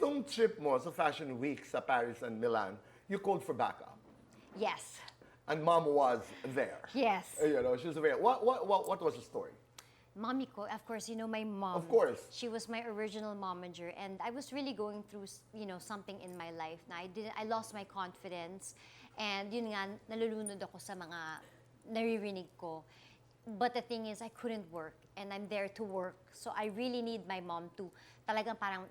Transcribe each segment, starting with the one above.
Itong trip mo sa Fashion Week sa Paris and Milan, you called for backup. Yes. And Mom was there. Yes. You know, she was there. What was the story? Mommy ko, of course, you know, my mom. Of course. She was my original momager, and I was really going through, you know, something in my life na I lost my confidence, and yun nga, nalulunod ako sa mga naririnig ko. But the thing is, I couldn't work, and I'm there to work. So I really need my mom to talagang parang,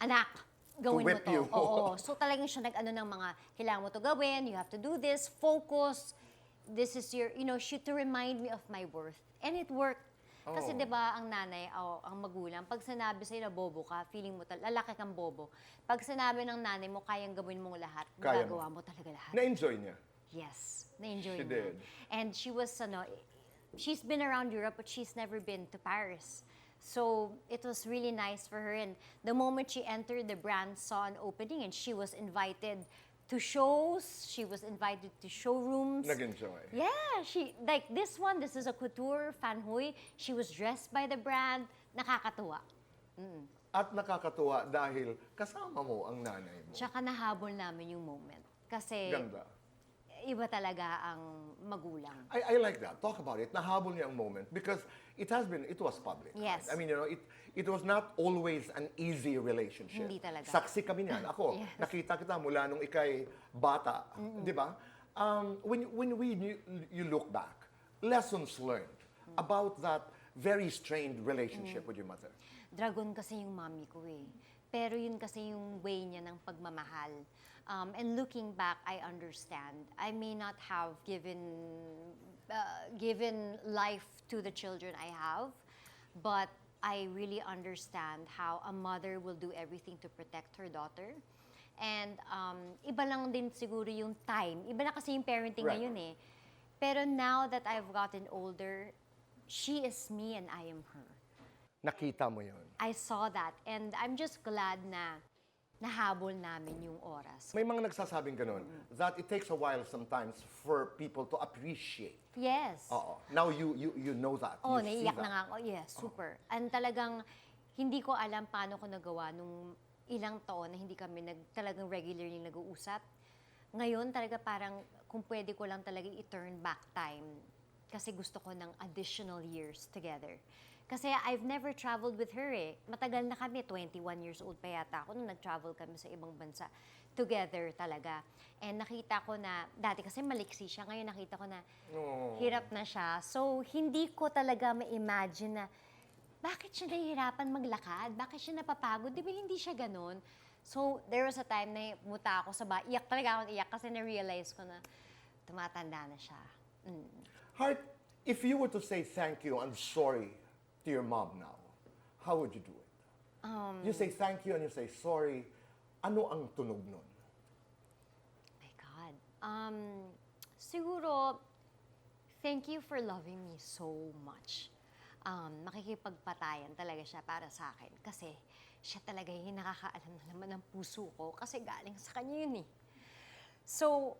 anak, gawin whip mo to. you. Oo. So talagang siya nag-ano ng mga, kailangan mo to gawin, you have to do this, focus. This is your, you know, to remind me of my worth. And it worked. Kasi 'di ba ang nanay, ang magulang, pag sinabi sa'yo na bobo ka, feeling mo lalaki kang bobo. Pag sinabi ng nanay mo, kayang gawin mong lahat, Kaya magagawa mo talaga lahat. Na-enjoy niya. Yes, na-enjoy She niya. did. And she was, she's been around Europe, but she's never been to Paris. So it was really nice for her. And the moment she entered, the brand saw an opening, and she was invited to shows. She was invited to showrooms. Nag-enjoy. Yeah, she, like this one, this is a couture, Fan Huy. She was dressed by the brand. Nakakatuwa. At nakakatuwa dahil kasama mo ang nanay mo. Tsaka nahabol namin yung moment. Kasi Ganda. iba talaga ang magulang. I like that. Talk about it. Nahabol niya ang moment because it was public. Yes. Right? I mean, you know, it was not always an easy relationship. Hindi talaga. Saksi kami niyan. Ako, Yes. nakita kita mula nung ikay bata. Di ba? When you look back, lessons learned about that very strained relationship with your mother. Dragon kasi yung mami ko eh. Pero yun kasi yung way niya ng pagmamahal. And looking back, I understand. I may not have given life to the children I have, but I really understand how a mother will do everything to protect her daughter. And iba lang din siguro yung time. Iba na kasi yung parenting Right. ngayon eh. Pero now that I've gotten older, she is me and I am her. Nakita mo yun. I saw that, and I'm just glad na nahabol namin yung oras. May mga nagsasabing ganun, that it takes a while sometimes for people to appreciate. Yes. Oo. Now you know that. Oh, You see naiiyak that. na nga ako. Yes, super. And talagang hindi ko alam paano ko nagawa nung ilang taon na hindi kami talagang regularly nag-uusap. Ngayon talaga parang kung pwede ko lang talaga i-turn back time kasi gusto ko ng additional years together. Kasi I've never traveled with her eh. Matagal na kami, 21 years old pa yata ako nung nag-travel kami sa ibang bansa. Together talaga. And nakita ko na, dati kasi maliksi siya, ngayon nakita ko na hirap na siya. So, hindi ko talaga ma-imagine na bakit siya nahihirapan maglakad? Bakit siya napapagod? Di ba hindi siya ganun? So, there was a time na muta ako sa bahay. Iyak talaga ako iyak kasi na-realize ko na tumatanda na siya. Heart, if you were to say thank you and sorry to your mom now, how would you do it? You say thank you and you say sorry. Ano ang tunog nun? My God. Siguro, thank you for loving me so much. Makikipagpatayan talaga siya para sa akin. Kasi siya talaga yung nakakaalam na naman ng puso ko kasi galing sa kanya yun eh. So,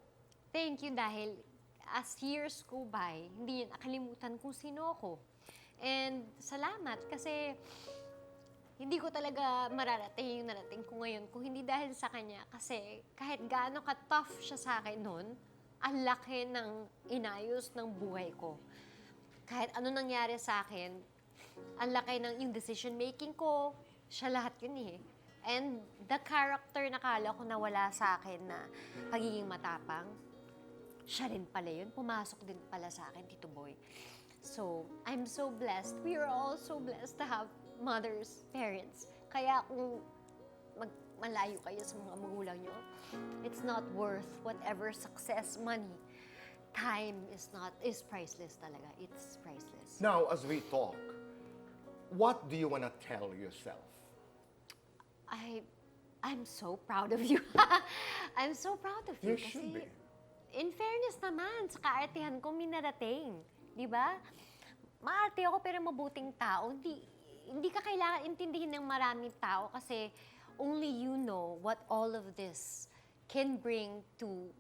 thank you dahil as years go by, hindi niya nakalimutan kung sino ako. And salamat kasi hindi ko talaga mararating yung narating ko ngayon kung hindi dahil sa kanya. Kasi kahit gaano ka-tough siya sa akin noon, ang laki ng inayos ng buhay ko. Kahit ano nangyari sa akin, ang laki ng yung decision making ko, siya lahat yun eh. And the character na kala ko na wala sa akin na pagiging matapang, siya rin pala yun. Pumasok din pala sa akin, Tito Boy. So, I'm so blessed. We are all so blessed to have mothers, parents. Kaya kung malayo kayo sa mga magulang nyo, it's not worth whatever success, money. Time is priceless talaga. It's priceless. Now, as we talk, what do you want to tell yourself? I'm so proud of you. I'm so proud of you. You should be. In fairness naman, sa kaartehan ko minarating. Di ba? Maarte ako pero mabuting tao. Hindi ka kailangan intindihin ng maraming tao kasi only you know what all of this can bring to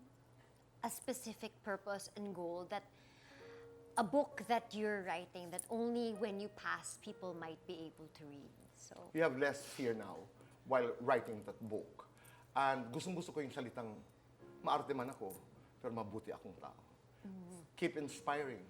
a specific purpose and goal, that a book that you're writing that only when you pass people might be able to read. So You have less fear now while writing that book. And gustong-gusto ko yung salitang, maarte man ako, pero mabuti akong tao. Keep inspiring.